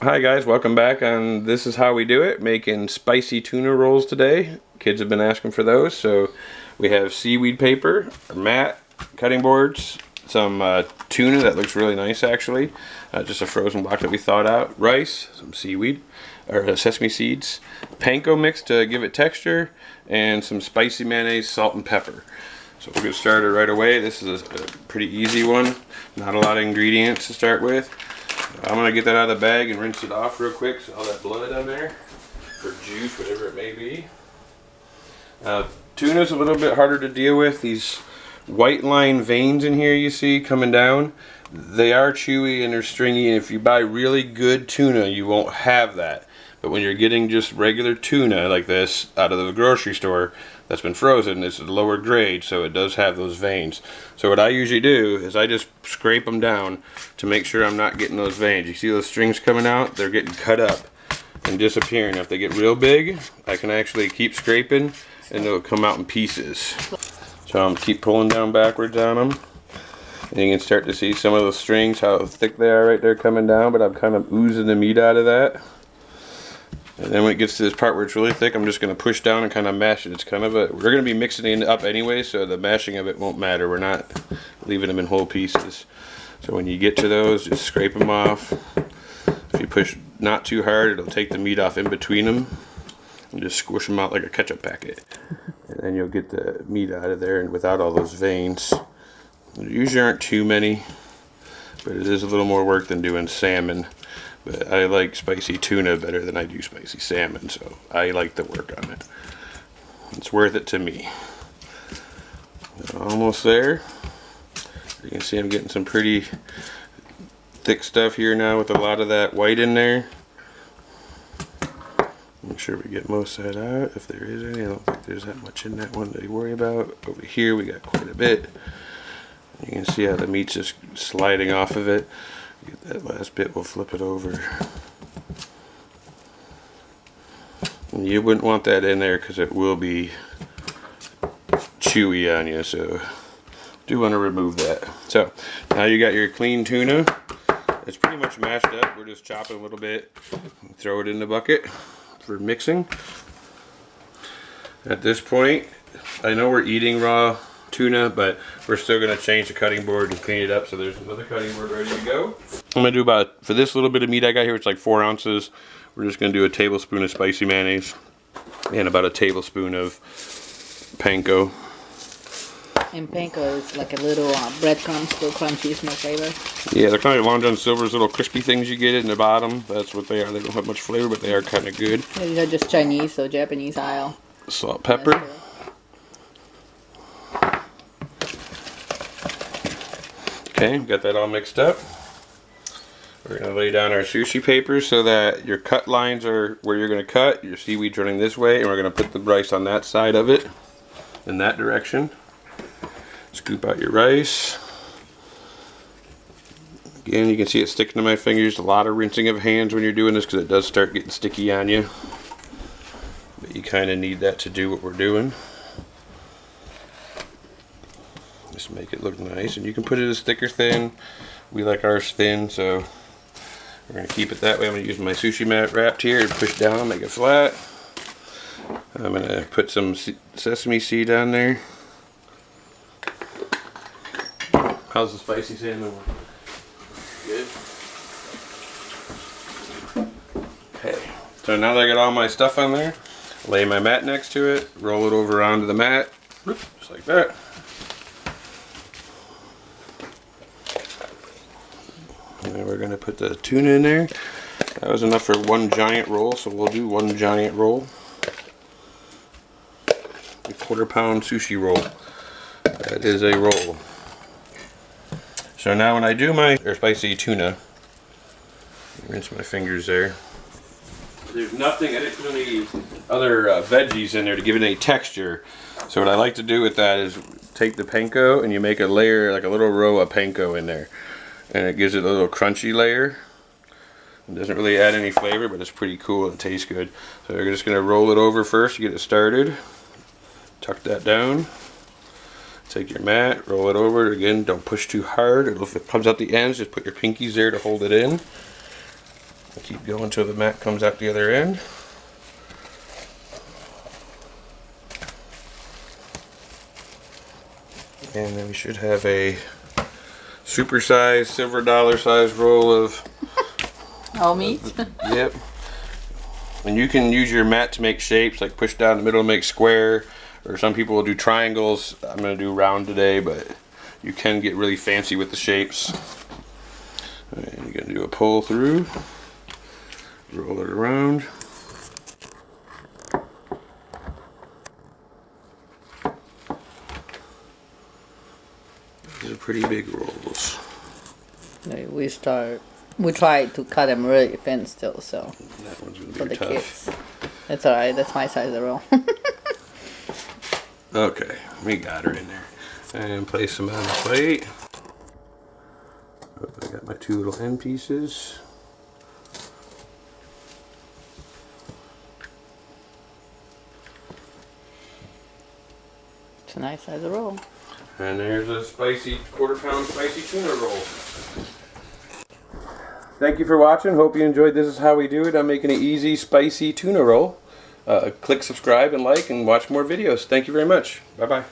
Hi guys, welcome back on This Is How We Do It, making spicy tuna rolls today. Kids have been asking for those, so we have seaweed paper, a mat, cutting boards, some tuna that looks really nice actually, just a frozen block that we thawed out, rice, some seaweed, or sesame seeds, panko mix to give it texture, and some spicy mayonnaise, salt and pepper. So we'll get started right away. This is a pretty easy one, not a lot of ingredients to start with. I'm going to get that out of the bag and rinse it off real quick, so all that blood on there, or juice, whatever it may be. Tuna's a little bit harder to deal with. These white line veins in here you see coming down, they are chewy and they're stringy, and if you buy really good tuna you won't have that. But when you're getting just regular tuna like this out of the grocery store that's been frozen, it's a lower grade, so it does have those veins. So what I usually do is I just scrape them down to make sure I'm not getting those veins. You see those strings coming out? They're getting cut up and disappearing. If they get real big, I can actually keep scraping and they'll come out in pieces. So I'm keep pulling down backwards on them. And you can start to see some of those strings, how thick they are right there coming down, but I'm kind of oozing the meat out of that. And then when it gets to this part where it's really thick, I'm just going to push down and kind of mash it. It's kind of we're going to be mixing it up anyway, so the mashing of it won't matter. We're not leaving them in whole pieces. So when you get to those, just scrape them off. If you push not too hard, it'll take the meat off in between them. And just squish them out like a ketchup packet. And then you'll get the meat out of there and without all those veins. There usually aren't too many, but it is a little more work than doing salmon. But I like spicy tuna better than I do spicy salmon, so I like the work on it. It's worth it to me. Almost there. You can see I'm getting some pretty thick stuff here now with a lot of that white in there. Make sure we get most of that out, if there is any. I don't think there's that much in that one to worry about. Over here we got quite a bit. You can see how the meat's just sliding off of it. Get that last bit, we'll flip it over. And you wouldn't want that in there because it will be chewy on you, so do want to remove that. So now you got your clean tuna. It's pretty much mashed up. We're just chopping a little bit, throw it in the bucket for mixing. At this point, I know we're eating raw tuna, but we're still going to change the cutting board and clean it up, so there's another cutting board ready to go. I'm going to do about, for this little bit of meat I got here, it's like 4 ounces, we're just going to do a tablespoon of spicy mayonnaise and about a tablespoon of panko. And panko is like a little breadcrumbs, still crunchy, is my favorite. Yeah, they're kind of Long John Silver's little crispy things you get in the bottom. That's what they are. They don't have much flavor, but they are kind of good. Yeah, these are just Chinese, so Japanese style. Salt, pepper. Okay, got that all mixed up. We're going to lay down our sushi paper so that your cut lines are where you're going to cut. Your seaweed's running this way, and we're going to put the rice on that side of it, in that direction. Scoop out your rice. Again, you can see it sticking to my fingers. A lot of rinsing of hands when you're doing this because it does start getting sticky on you. But you kind of need that to do what we're doing. Just make it look nice, and you can put it as thick or thin. We like ours thin, so we're going to keep it that way. I'm going to use my sushi mat wrapped here and push down, make it flat. I'm going to put some sesame seed on there. How's the spicy salmon? Good. Okay, so now that I got all my stuff on there, lay my mat next to it, roll it over onto the mat, just like that. And then we're going to put the tuna in there. That was enough for one giant roll, so we'll do one giant roll. A 1/4 pound sushi roll. That is a roll. So now when I do my spicy tuna, rinse my fingers there. There's nothing, I didn't put any other veggies in there to give it any texture. So what I like to do with that is take the panko and you make a layer, like a little row of panko in there. And it gives it a little crunchy layer. It doesn't really add any flavor, but it's pretty cool and tastes good. So we're just going to roll it over first to get it started. Tuck that down. Take your mat, roll it over. Again, don't push too hard. If it comes out the ends, just put your pinkies there to hold it in. Keep going until the mat comes out the other end. And then we should have a supersized silver dollar size roll of all meat. Yep. And you can use your mat to make shapes, like push down the middle to make square, or some people will do triangles. I'm going to do round today, but you can get really fancy with the shapes. And you're going to do a pull through, roll it around. These are pretty big rolls. We try to cut them really thin still, so That one's going to for be the tough. kids. That's alright, that's my size of roll. Okay, we got her in there. And place them on the plate. Oh, I got my two little end pieces. It's a nice size of roll. And there's a spicy, quarter-pound spicy tuna roll. Thank you for watching. Hope you enjoyed This Is How We Do It. I'm making an easy, spicy tuna roll. Click subscribe and like and watch more videos. Thank you very much. Bye-bye.